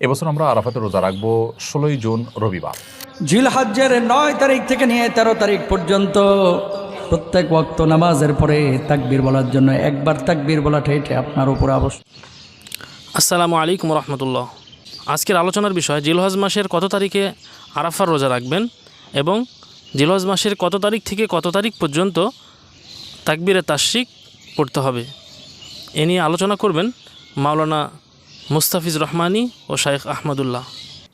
এবছর আমরা আরাফাতের রোজা রাখবো 16ই জুন রবিবার। জিলহজ্জের 9 তারিখ থেকে নিয়ে 13 তারিখ পর্যন্ত প্রত্যেক ওয়াক্ত নামাজের পরে তাকবীর বলার জন্য একবার তাকবীর বলাটা এটা আপনার উপর আবশ্যক। আসসালামু আলাইকুম রহমতুল্লাহ। আজকের আলোচনার বিষয় জিলহজ মাসের কত তারিখে আরাফার রোজা রাখবেন এবং জিলহজ মাসের কত তারিখ থেকে কত তারিখ পর্যন্ত তাকবীরে তাশরিক পড়তে হবে এ নিয়ে আলোচনা করবেন মাওলানা মুস্তাফিজ রহমানী ও শাইখ আহমদুল্লাহ।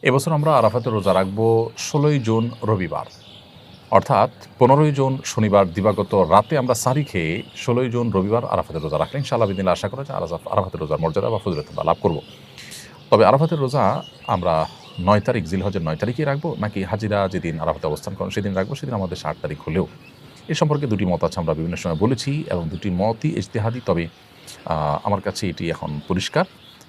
এবছর আমরা আরাফাতের রোজা রাখবো 16ই জুন রবিবার, অর্থাৎ 15ই জুন শনিবার দিবাগত রাতে আমরা সারি খেয়ে 16ই জুন রবিবার আরাফাতের রোজা রাখলে ইনশাআল্লাহ বিদিন আশা করা যায় আরাফাতের রোজার মর্যাদা বা ফজিলত আমরা লাভ করব। তবে আরাফাতের রোজা আমরা 9 তারিখ জিলহজের 9 তারিখেই রাখবো নাকি হাজিরা যেদিন আরাফাতে অবস্থান করেন সেদিন রাখবো, সেদিন আমাদের 8 তারিখ হলেও এ সম্পর্কে দুটি মত আছে, আমরা বিভিন্ন সময় বলেছি এবং দুটি মতই ইজতিহাদি। তবে আমার কাছে এটি এখন পরিষ্কার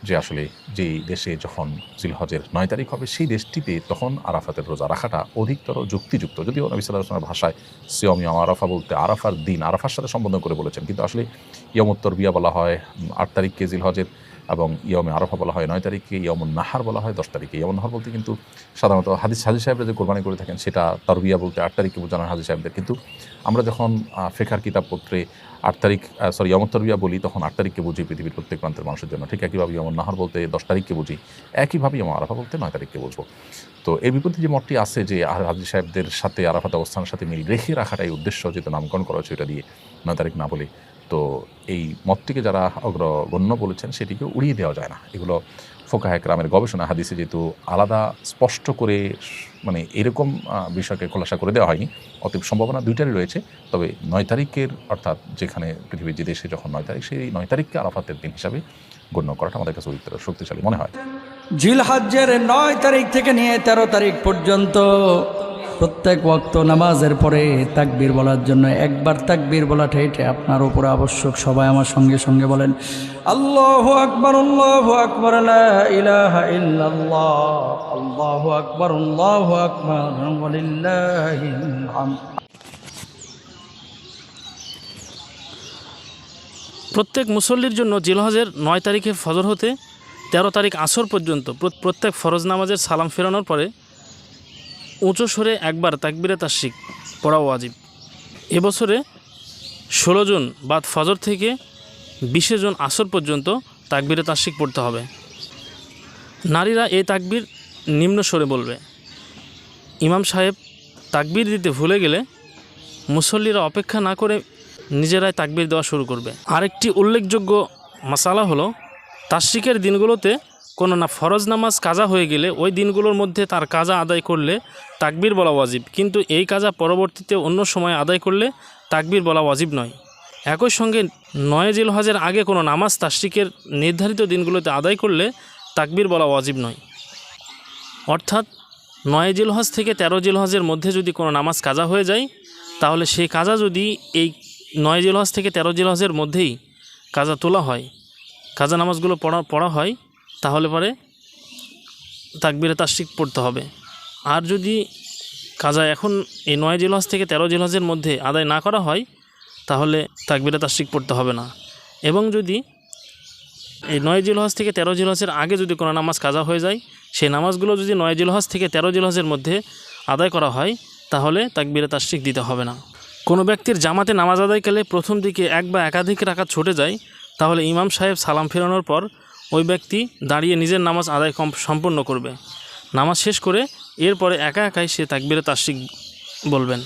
যে আসলে যেই দেশে যখন জিলহজের 9 তারিখ হবে সেই দেশটিতে তখন আরাফাতের রোজা রাখাটা অধিকতর যুক্তিযুক্ত। যদিও নবী সাল্লাল্লাহু আলাইহি ওয়াসাল্লামের ভাষায় সিয়াম ইয়াম আরাফা বলতে আরাফার দিন, আরাফার সাথে সম্বোধন করে বলেছেন, কিন্তু আসলে ইয়ামুত তরবিয়া বলা হয় 8 তারিখকে জিলহজের, এবং ইয়মে আরাফা বলা হয় 9 তারিখকে, ইয়মুন নাহার বলা হয় 10 তারিখে। ইয়মুন নাহার বলতে কিন্তু সাধারণত হাজি সাহেবরা যে কোরবানি করে থাকেন সেটা তরবিয়া বলতে 8 তারিখকে বোঝানো হয় হাজি সাহেবদের, কিন্তু আমরা যখন ফিকহের কিতাবপত্রে 8 তারিখ ইয়মুত তরবিয়া বলি তখন 8 তারিখকে বুঝি পৃথিবীর প্রত্যেক প্রান্তের মানুষের জন্য। ঠিক একইভাবে ইয়মুন নাহার বলতে 10 তারিখকে বুঝি, একইভাবে ইয়ম আরাফা বলতে 9 তারিখকে বুঝবো। তো এর বিপরীতে যে মতটি আছে যে হাজি সাহেবদের সাথে আরাফাত অবস্থানের সাথে মিল রেখে রাখাটাই উদ্দেশ্য, যেহেতু নামকরণ করা হচ্ছে এটা দিয়ে 9 তারিখ না বলে, তো এই মতটিকে যারা অগ্রগণ্য বলেছেন সেটিকে উড়িয়ে দেওয়া যায় না। এগুলো ফোকাহে কেরামের গবেষণা হাদিসে যেহেতু আলাদা স্পষ্ট করে মানে এরকম বিষয়কে খোলাসা করে দেওয়া হয়নি, অতএব সম্ভাবনা দুইটারই রয়েছে। তবে 9 তারিখের অর্থাৎ যেখানে পৃথিবীর যে দেশে যখন 9 তারিখ, সেই 9 তারিখকে আরাফাতের দিন হিসাবে গণ্য করাটা আমাদের কাছে অধিকতর শক্তিশালী মনে হয়। জিলহজ্জের 9 তারিখ থেকে নিয়ে 13 তারিখ পর্যন্ত প্রত্যেক ওয়াক্ত নামাজের পরে তাকবীর বলার জন্য একবার তাকবীর বলাটা এটা আপনার উপর আবশ্যক। সবাই আমার সঙ্গে সঙ্গে বলেন আল্লাহু আকবার, আল্লাহু আকবার, লা ইলাহা ইল্লাল্লাহ, আল্লাহু আকবার, আল্লাহু আকবার, ওয়ালিল্লাহিল হামদ। প্রত্যেক মুসল্লির জন্য জিলহজের 9 তারিখে ফজর হতে 13 তারিখ আসর পর্যন্ত প্রত্যেক ফরজ নামাজের সালাম ফেরানোর পরে উঁচু সরে একবার তাকবীরে তাশরিক পড়া ওয়াজিব। এবছরে 16 জুন বাদ ফজর থেকে 20 জুন আসর পর্যন্ত তাকবীরে তাশরিক পড়তে হবে। নারীরা এই তাকবীর নিম্ন স্বরে বলবে। ইমাম সাহেব তাকবীর দিতে ভুলে গেলে মুসল্লিরা অপেক্ষা না করে নিজেরাই তাকবীর দেওয়া শুরু করবে। আরেকটি উল্লেখযোগ্য মাসালা হলো তাশরিকের দিনগুলোতে কোনো ফরজ নামাজ কাজা হয়ে গেলে ওই দিনগুলোর মধ্যে তার কাজা আদায় করলে তাকবীর বলা ওয়াজিব, কিন্তু এই কাজা পরবর্তীতে অন্য সময় আদায় করলে তাকবীর বলা ওয়াজিব নয়। একই সঙ্গে 9 জিলহজের আগে কোনো নামাজ তাশরিকের নির্ধারিত দিনগুলোতে আদায় করলে তাকবীর বলা ওয়াজিব নয়। অর্থাৎ 9 জিলহজ থেকে 13 জিলহজের মধ্যে যদি কোনো নামাজ কাজা হয়ে যায়, তাহলে সেই কাজা যদি এই 9 জিলহজ থেকে 13 জিলহজের মধ্যেই কাজা তোলা হয়, কাজা নামাজগুলো পড়া হয়, তাহলে পরে তাকবীরে তাশরিক পড়তে হবে। আর যদি কাজা এখন এই 9 জিলহজ থেকে 13 জিলহজের মধ্যে আদায় না করা হয়, তাহলে তাকবীরে তাশরিক পড়তে হবে না। এবং যদি এই 9 জিলহজ থেকে 13 জিলহজের আগে যদি কোনো নামাজ কাজা হয়ে যায়, সেই নামাজগুলো যদি 9 জিলহজ থেকে 13 জিলহজের মধ্যে আদায় করা হয়, তাহলে তাকবীরে তাশরিক দিতে হবে না। কোনো ব্যক্তির জামাতে নামাজ আদায়কালে প্রথম দিকে এক বা একাধিক রাকাত ছুটে যায়, তাহলে ইমাম সাহেব সালাম ফেরানোর পর ওই ব্যক্তি দাঁড়িয়ে নিজের নামাজ আদায় সম্পন্ন করবে। নামাজ শেষ করে এরপরে একা একাই সে তাকবীরে তাশরিক বলবেন।